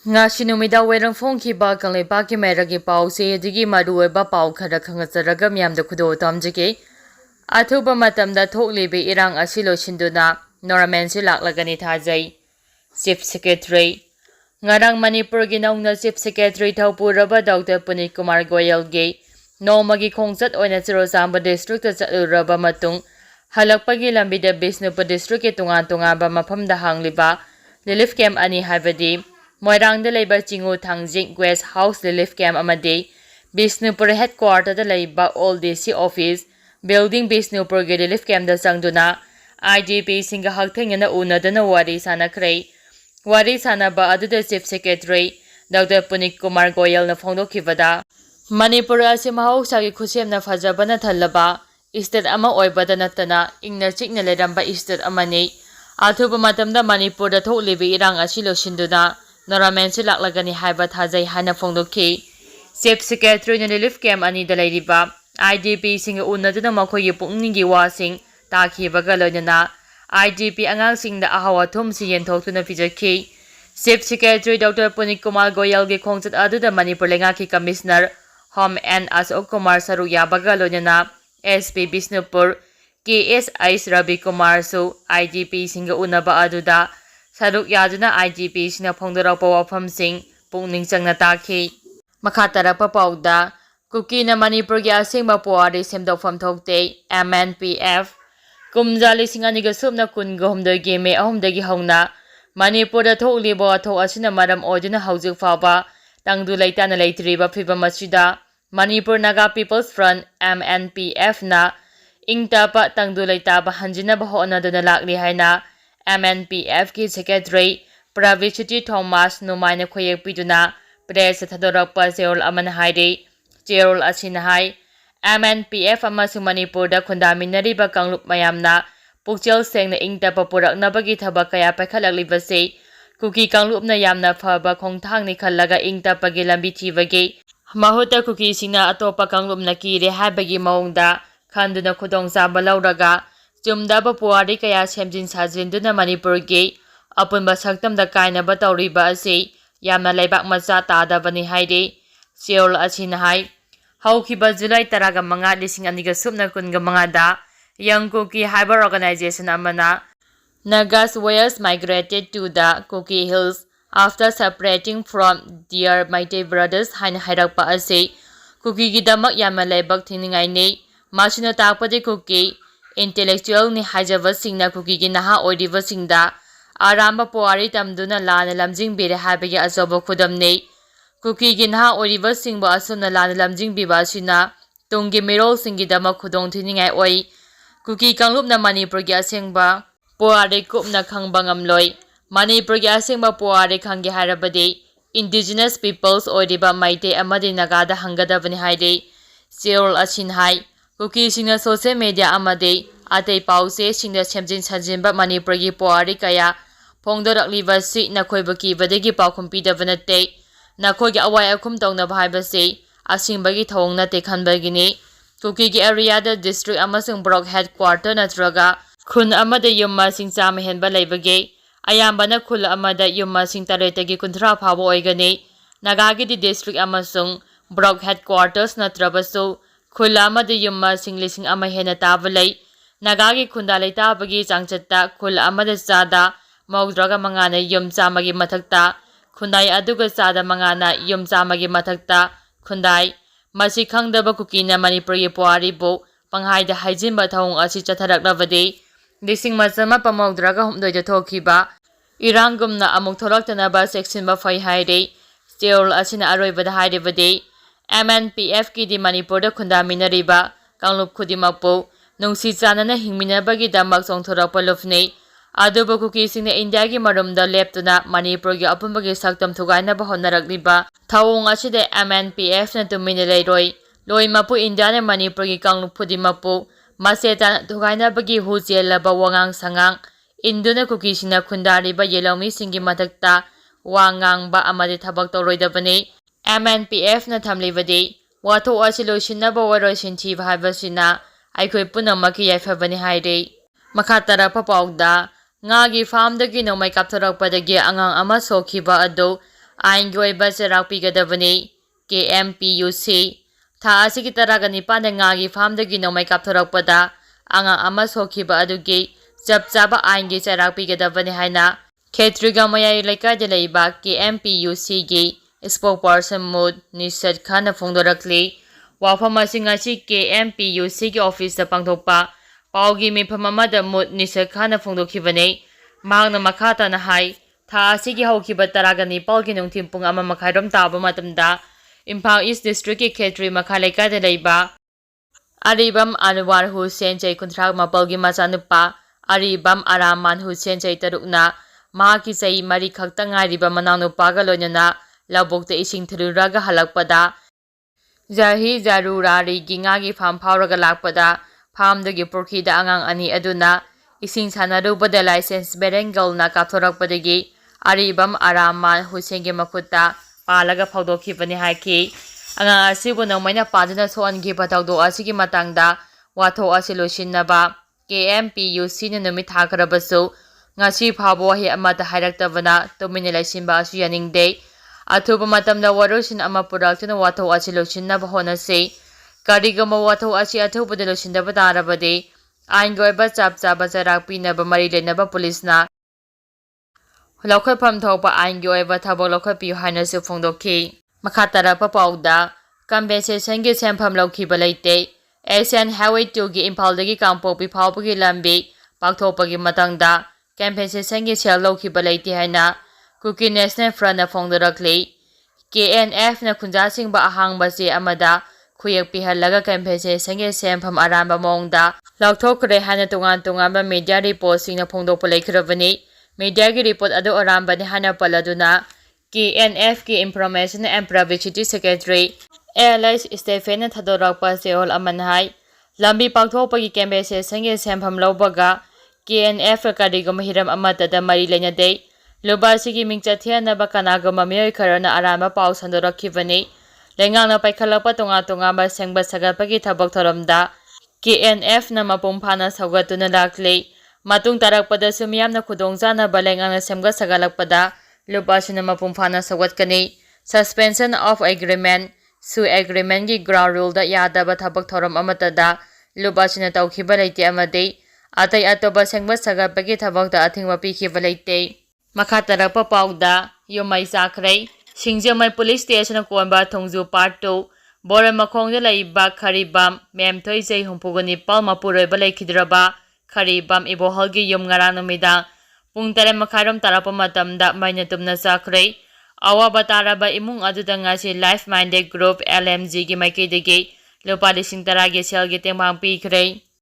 Ngasi numida werang phongkhiba kangleipa mairagi pause adigi maruoiba pau khara khangasaraga miyamda khudo tamjike athuba matamda thoklibe irang asi lochinduna noramensi laklagani thajai Chief Secretary ngarang Manipur gi naungna Chief Secretary Thaupuraba Dr. Punit Kumar Goyal ge nomagi khongjat oina Chirosamba district ta chaluraba matung halakpagi lambida Bisnupur district ke tunga ba mafamda hangliba relief camp ani habadi Moirangda leiba Chingu Thangjing Guest House Relief Camp amadi Bisnupur Headquarter da leiba All DC Office Building Bisnupur ge Relief Camp da sangduna IGP singa hakthengna unadana wari sanakhrei wari sanaba aduda Chief Secretary Dr. Punit Kumar Goyal na phongdokhibada Manipur ase mahausagi khusemna fajabana thallaba state ama oibada natana ingna chikna leramba state amani athuba matamda Manipur da thoklibi irang asi loshinduna Noramensi laklagani haiba thajai hana phongdokhi Chief Secretary na Relief Camp ani da leiriba IDP singa unaduna makhoyi pungningi wasing takhibaga loinana IDP angang singda ahawa thumsi yenthokuna pijakhi Chief Secretary Dr. Punit Kumar Goyal ge khongjat aduda Manipur lengaki Commissioner Home and Asok Kumar Saru yabaga loinana SP Bisnupur KSI Ravi Kumar su IDP singa unaba aduda Saruk yaduna IGP sina phongdorapa wafamsing pungning changna takhi makhatarapa pauda Kuki na Manipur gi asengba puari semdokfam thokte MNPF kumjali singani ga subna kun gomda ge me ahumdagi hauna Manipur da thoklibo athok asina maram oduna haujik faba tangdu leitana leitriba phiba masida Manipur Naga People's Front MNPF na ingtapa tangdu leitaba hanjina bahona duna lakli haina MNPF ki Secretary Pravishiti Thomas Numaina Khoyek Piduna Press Thadorakpa Cheol Aman Haide Cheol Asinhai MNPF amasung Manipur da khundaminariba kanglup mayamna pukchel sengna ingtapa puraknabagi thabak kaya paikhalakliba Kuki kanglupna yamna phaba khongthangni khallaga ingtapagi lambi thibagi mahuta Kuki singna atopa kanglupna kire habagi maungda khanduna khudongchaba lauraga Chumdaba puari kaya semjin sajinduna Manipur ge apunba saktamda kainaba tawriba ase yamna leibak macha tadabani haide Cheol Asinhai haukiba July 15 2000 subna kunga mangada Young Kuki Haiba Organization amana Nagas were migrated to the Kuki Hills after separating from their Meitei brothers hain hairakpa ase Kuki gidamak yamna leibak thiningai ne masina takpade Kuki Intellectual ni hajaba singna Kuki gi naha oidiba singda aramba puari tamduna lana lamjing bire habagi asobo khudamne Kuki gi naha oidiba singba asuna lana lamjing biba sina tungi mirol singi dama khudong thiningai oi Kuki kanglupna Manipur gi asengba puari kupna khangba ngamloi Manipur gi asengba puari khangge harabade indigenous peoples oidiba Meitei amadi Nagada hangadabani haide Cheol Asinhai Kuki singna social media amade atei pause singda semjin sanjinba Manipur gi puari kaya phongdorakliba si nakhoiba kibadagi paukhum pidabanate nakhoigi awai akhum tawna bhaiba se asingbagi thawngna te khanbagini Kuki gi area da district amasung block headquarter natraga khun amada yumma sing chama henba leibage ayambana khul amada yumma sing taretagi kunthra phaba oigani Nagagi di district amasung block headquarters natrabasu khula amada yumma sing lising ama hena tabalai Nagagi khunda leitabagi changchatta khul amada chada maudraga mangana yum chamagi mathakta khundai aduga chada mangana yum chamagi mathakta khundai masi khangdaba Kukina Manipur gi puari bo panghaida haijinba thawng asi chatharaklabade lising machama pamaudraga humdoida thokhiba irangumna amuk tholaktana ba section ba fai haide Cheol asina aroibada haidebade MNPF ki di Manipur da khundaminariba kanglup khudimakpo nungsi chanana hingminabagi damak chongthorakpa lufne aduba Kuki singna India gi marumda leptuna Manipur gi apumbagi saktam thugainaba honarakliba thawong aside MNPF na tumina leiroi loimapu India na Manipur gi kanglup khudimakpo maseta thugainabagi huchelaba wangang sangang induna Kuki singna khundariba yelomi singi mathakta wangang ba amade thabak tawroidabane MNPF na thamlibade watho asilosinaba waroisin thiba haibasina aikhoi punamaki yaifabani haide makhatara papauda ngagi farm dagi nomai kaptharakpadagi angang ama sokhiba ado ꯑꯥꯏꯟꯒꯤ ꯑꯣꯏꯕ ꯆꯩꯔꯥꯛ ꯄꯤꯒꯗꯕꯅꯤ꯫ KMPUC ꯊꯥ ꯑꯁꯤꯒꯤ 19ꯗ ꯉꯥꯒꯤ ꯐꯥꯔꯝꯗꯒꯤ ꯅꯣꯡꯃꯩ ꯀꯥꯞꯊꯣꯔꯛꯄꯗ ꯑꯉꯥꯡ ꯑꯃ ꯁꯣꯛꯈꯤꯕ ꯑꯗꯨꯒꯤ ꯆꯞ ꯆꯥꯕ ꯑꯥꯏꯟꯒꯤ ꯆꯩꯔꯥꯛ ꯄꯤꯒꯗꯕꯅꯤ ꯍꯥꯏꯅ ꯈꯦꯇ꯭ꯔꯤꯒꯥꯎ ꯃꯌꯥꯏ ꯂꯩꯀꯥꯏꯗ ꯂꯩꯕ KMPUCꯒꯤ ꯁ꯭ꯄꯣꯛꯄꯔꯁꯟ ꯃꯨꯠ ꯅꯤꯁꯠ ꯈꯥꯟꯅ ꯐꯣꯡꯗꯣꯔꯛꯂꯤ꯫ ꯋꯥꯐꯝ ꯑꯁꯤ ꯉꯁꯤ KMPUCꯒꯤ ꯑꯣꯐꯤꯁꯇ ꯄꯥꯡꯊꯣꯛꯄ ꯄꯥꯎꯒꯤ ꯃꯤꯐꯝ ꯑꯃꯗ ꯃꯨꯠ ꯅꯤꯁꯠ ꯈꯥꯟꯅ ꯐꯣꯡꯗꯣꯛꯈꯤꯕꯅꯤ꯫ ꯃꯍꯥꯛꯅ ꯃꯈꯥ ꯇꯥꯅ ꯍꯥꯏ ꯊꯥ ꯑꯁꯤꯒꯤ ꯍꯧꯈꯤꯕ 19ꯒꯤ ꯅꯨꯡꯊꯤꯜ ꯄꯨꯡ 1:30 ꯇꯥꯕ ꯃꯇꯝꯗ ꯏꯝꯐꯥꯜ ꯏꯁ ꯗꯤꯁꯇ꯭ꯔꯤꯛꯀꯤ ꯈꯦꯇ꯭ꯔꯤ ꯃꯈꯥ ꯂꯩꯀꯥꯏꯗ ꯂꯩꯕ ꯑꯔꯤꯕꯝ ꯑꯟꯋꯥꯔ ꯍꯨꯁꯦꯟ ꯆꯍꯤ 38ꯒꯤ ꯃꯆꯥꯅꯨꯄꯥ ꯑꯔꯤꯕꯝ ꯑꯔꯥꯃꯥꯟ ꯍꯨꯁꯦꯟ ꯆꯍꯤ 3ꯅ ꯃꯍꯥꯛꯀꯤ ꯆꯍꯤ 4 ꯈꯛꯇ ꯉꯥꯏꯔꯤꯕ ꯃꯅꯥꯎꯅꯨꯄꯥꯒ ꯂꯣꯏꯅꯅ ꯂꯧꯕꯨꯛꯇ ꯏꯁꯤꯡ ꯊꯤꯜꯂꯨꯔꯒ ꯍꯜꯂꯛꯄꯗ ꯖꯍꯤ ꯖꯔꯨꯔꯥꯔꯤꯒꯤ ꯉꯥꯒꯤ ꯐꯥꯔꯝ ꯐꯥꯎꯔꯒ ꯂꯥꯛꯄꯗ ꯐꯥꯔꯝꯗꯒꯤ ꯄꯨꯈ꯭ꯔꯤꯗ ꯑꯉꯥꯡ ꯑꯅꯤ ꯑꯗꯨꯅ ꯏꯁꯤꯡ ꯁꯥꯟꯅꯔꯨꯕꯗ ꯂꯥꯏꯁꯦꯟꯁ ꯕꯦꯔꯦꯡꯒꯜꯅ ꯀꯥꯞꯊꯣꯔꯛꯄꯗꯒꯤ ꯑꯔꯤꯕꯝ ꯑꯔꯥꯃꯥꯟ ꯍꯨꯁꯦꯟꯒꯤ ꯃꯈꯨꯠꯇ ꯄꯥꯜꯂꯒ ꯐꯥꯎꯗꯣꯛꯈꯤꯕꯅꯤ ꯍꯥꯏꯈꯤ꯫ ꯑꯉꯥꯡ ꯑꯁꯤꯕꯨ ꯅꯣꯡꯃꯩꯅ ꯄꯥꯟꯗꯨꯅ ꯁꯣꯛꯍꯟꯈꯤꯕ ꯊꯧꯗꯣꯛ ꯑꯁꯤꯒꯤ ꯃꯇꯥꯡꯗ ꯋꯥꯊꯣꯛ ꯑꯁꯤ ꯂꯣꯏꯁꯤꯟꯅꯕ KMPUCꯅ ꯅꯨꯃꯤꯠ ꯊꯥꯈ꯭ꯔꯕꯁꯨ ꯉꯁꯤ ꯐꯥꯎꯕ ꯋꯥꯍꯩ ꯑꯃꯠꯇ ꯍꯥꯏꯔꯛꯇꯕꯅ ꯇꯨꯃꯤꯟꯅ ꯂꯩꯁꯤꯟꯕ ꯑꯁꯤ ꯌꯥꯅꯤꯡꯗꯦ꯫ ꯑꯊꯨꯕ ꯃꯇꯝꯗ ꯋꯥꯔꯣꯜꯁꯤꯟ ꯑꯃ ꯄꯨꯔꯛꯇꯨꯅ ꯋꯥꯊꯣꯛ ꯑꯁꯤ ꯂꯣꯏꯁꯤꯟꯅꯕ ꯍꯣꯠꯅꯁꯤ꯫ ꯀꯔꯤꯒꯨꯝꯕ ꯋꯥꯊꯣꯛ ꯑꯁꯤ ꯑꯊꯨꯕꯗ ꯂꯣꯏꯁꯤꯟꯗꯕ ꯇꯥꯔꯕꯗꯤ ꯑꯥꯏꯟꯒꯤ ꯑꯣꯏꯕ ꯆꯞ ꯆꯥꯕ ꯆꯩꯔꯥꯛ ꯄꯤꯅꯕ ꯃꯔꯤ ꯂꯩꯅꯕ ꯄꯨꯂꯤꯁꯅ ꯂꯧꯈꯠꯐꯝ ꯊꯣꯛꯄ ꯑꯥꯏꯟꯒꯤ ꯑꯣꯏꯕ ꯊꯕꯛ ꯂꯧꯈꯠꯄꯤꯌꯨ ꯍꯥꯏꯅꯁꯨ ꯐꯣꯡꯗꯣꯛꯈꯤ꯫ ꯃꯈꯥ ꯇꯥꯔꯛꯄ ꯄꯥꯎꯗ ꯀꯝꯄꯦꯟꯁꯦꯁꯟꯒꯤ ꯁꯦꯟꯐꯝ ꯂꯧꯈꯤꯕ ꯂꯩꯇꯦ꯫ ꯑꯦꯁꯤꯌꯥꯟ ꯍꯥꯏꯋꯦ 2ꯒꯤ ꯏꯝꯐꯥꯜꯗꯒꯤ ꯀꯥꯡꯄꯣꯛꯄꯤ ꯐꯥꯎꯕꯒꯤ ꯂꯝꯕꯤ ꯄꯥꯛꯊꯣꯛꯄꯒꯤ ꯃꯇꯥꯡꯗ ꯀꯝꯄꯦꯟꯁꯦꯁꯟꯒꯤ ꯁꯦꯜ ꯂꯧꯈꯤꯕ ꯂꯩꯇꯦ ꯍꯥꯏꯅ ꯀꯨꯀꯤ ꯅꯦꯁꯅꯦꯜ ꯐ꯭ꯔꯟꯠꯅ ꯐꯣꯡꯗꯣꯔꯛꯂꯤ꯫ KNFꯅ ꯈꯨꯟꯖꯥꯁꯤꯡꯕ ꯑꯍꯥꯡꯕ ꯆꯦ ꯑꯃꯗ ꯈꯨꯌꯦꯛ ꯄꯤꯍꯜꯂꯒ ꯀꯝꯄꯦꯟꯁꯦꯁꯟꯒꯤ ꯁꯦꯟꯐꯝ ꯑꯔꯥꯟꯕ ꯃꯑꯣꯡꯗ ꯂꯧꯊꯣꯛꯈ꯭ꯔꯦ ꯍꯥꯏꯅ ꯇꯣꯉꯥꯟ ꯇꯣꯉꯥꯟꯕ ꯃꯤꯗꯤꯌꯥ ꯔꯤꯄꯣꯔꯠꯁꯤꯡꯅ ꯐꯣꯡꯗꯣꯛꯄ ꯂꯩꯈ꯭ꯔꯕꯅꯤ꯫ ꯃꯤꯗꯤꯌꯥꯒꯤ ꯔꯤꯄꯣꯔꯠ ꯑꯗꯨ ꯑꯔꯥꯟꯕꯅꯤ ꯍꯥꯏꯅ ꯄꯜꯂꯗꯨꯅ KNFꯀꯤ ꯏꯟꯐꯣꯔꯃꯦꯁꯟ ꯑꯦꯟড ꯄꯕ꯭ꯂꯤꯁꯤꯇꯤ ꯁꯦꯀ꯭ꯔꯦꯇꯔꯤ ꯑꯦꯂꯩꯁ ꯁ꯭ꯇꯦꯐꯦꯟꯅ ꯊꯥꯗꯣꯔꯛꯄ ꯆꯦꯔꯣꯜ ꯑꯃꯅ ꯍꯥꯏ ꯂꯝꯕꯤ ꯄꯥꯛꯊꯣꯛꯄꯒꯤ ꯀꯝꯄꯦꯟꯁꯦꯁꯟꯒꯤ ꯁꯦꯟꯐꯝ ꯂꯧꯕꯒ KNFꯀ ꯀꯔꯤꯒꯨꯝꯕ ꯍꯤꯔꯝ ꯑꯃꯠꯇꯗ ꯃꯔꯤ ꯂꯩꯅꯗꯦ꯫ ꯂꯨꯕ ꯑꯁꯤꯒꯤ ꯃꯤꯡꯆꯠ ꯊꯤꯍꯟꯅꯕ ꯀꯅꯥꯒꯨꯝꯕ ꯃꯤꯑꯣꯏ ꯈꯔꯅ ꯑꯔꯥꯟꯕ ꯄꯥꯎ ꯁꯟꯗꯣꯔꯛꯈꯤꯕꯅꯤ꯫ ꯂꯩꯉꯥꯛꯅ ꯄꯥꯏꯈꯠꯂꯛꯄ ꯇꯣꯉꯥꯟ ꯇꯣꯉꯥꯟꯕ ꯁꯦꯝꯒꯠ ꯁꯥꯒꯠꯄꯒꯤ ꯊꯕꯛ ꯊꯧꯔꯝꯗ KNFꯅ ꯃꯄꯨꯡ ꯐꯥꯅ ꯁꯧꯒꯠꯇꯨꯅ ꯂꯥꯛꯂꯤ꯫ ꯃꯇꯨꯡ ꯇꯥꯔꯛꯄꯗꯁꯨ ꯃꯤꯌꯥꯝꯅ ꯈꯨꯗꯣꯡꯆꯥꯅꯕ ꯂꯩꯉꯥꯛꯅ ꯁꯦꯝꯒꯠ ꯁꯥꯒꯠꯂꯛꯄꯗ ꯂꯨꯕ ꯑꯁꯤꯅ ꯃꯄꯨꯡ ꯐꯥꯅ ꯁꯧꯒꯠꯀꯅꯤ꯫ ꯁꯁꯄꯦꯟꯁꯟ ꯑꯣꯐ ꯑꯦꯒ꯭ꯔꯤꯃꯦꯟꯠ ꯁꯨ ꯑꯦꯒ꯭ꯔꯤꯃꯦꯟꯠꯀꯤ ꯒ꯭ꯔꯥꯎꯟ ꯔꯨꯜꯗ ꯌꯥꯗꯕ ꯊꯕꯛ ꯊꯧꯔꯝ ꯑꯃꯠꯇꯗ ꯂꯨꯕ ꯑꯁꯤꯅ ꯇꯧꯈꯤꯕ ꯂꯩꯇꯦ ꯑꯃꯗꯤ ꯑꯇꯩ ꯑꯇꯣꯞꯄ ꯁꯦꯝꯒꯠ ꯁꯥꯒꯠꯄꯒꯤ ꯊꯕꯛꯇ ꯑꯊꯤꯡꯕ ꯄꯤꯈꯤꯕ ꯂꯩꯇꯦ꯫ ꯃꯈꯥ ꯇꯥꯔꯛꯄ ꯄꯥꯎꯗ ꯌꯨꯝꯃꯩ ꯆꯥꯛꯈ꯭ꯔꯩ ꯁꯤꯡꯖꯃꯩ ꯄꯨꯂꯤꯁ ꯁ꯭ꯇꯦꯁꯟ ꯀꯣꯟꯕ ꯊꯣꯡꯖꯨ ꯄꯥꯔꯠ 2 ꯕꯣꯔꯃꯈꯣꯡꯗ ꯂꯩꯕ ꯈꯔꯤꯕꯝ ꯃꯦꯝꯊꯣꯏ ꯆꯍꯤ 69 ꯃꯄꯨꯔꯣꯏꯕ ꯂꯩꯈꯤꯗ꯭ꯔꯕ ꯈꯔꯤꯕꯝ ꯏꯕꯣꯍꯜꯒꯤ ꯌꯨꯝ ꯉꯔꯥꯡ ꯅꯨꯃꯤꯗꯥꯡ ꯄꯨꯡ 8:30 ꯇꯥꯔꯛꯄ ꯃꯇꯝꯗ ꯃꯩꯅ ꯇꯨꯝꯅ ꯆꯥꯛꯈ꯭ꯔꯩ꯫ ꯑꯋꯥꯕ ꯇꯥꯔꯕ ꯏꯃꯨꯡ ꯑꯗꯨꯗ ꯉꯁꯤ ꯂꯥꯏꯐ ꯃꯥꯏꯟꯗꯦꯗ ꯒ꯭ꯔꯨꯞ LMGꯒꯤ ꯃꯥꯏꯀꯩꯗꯒꯤ ꯂꯨꯄꯥ 10,000ꯒꯤ ꯁꯦꯜꯒꯤ ꯇꯦꯡꯕꯥꯡ ꯄꯤꯈ꯭ꯔꯦ꯫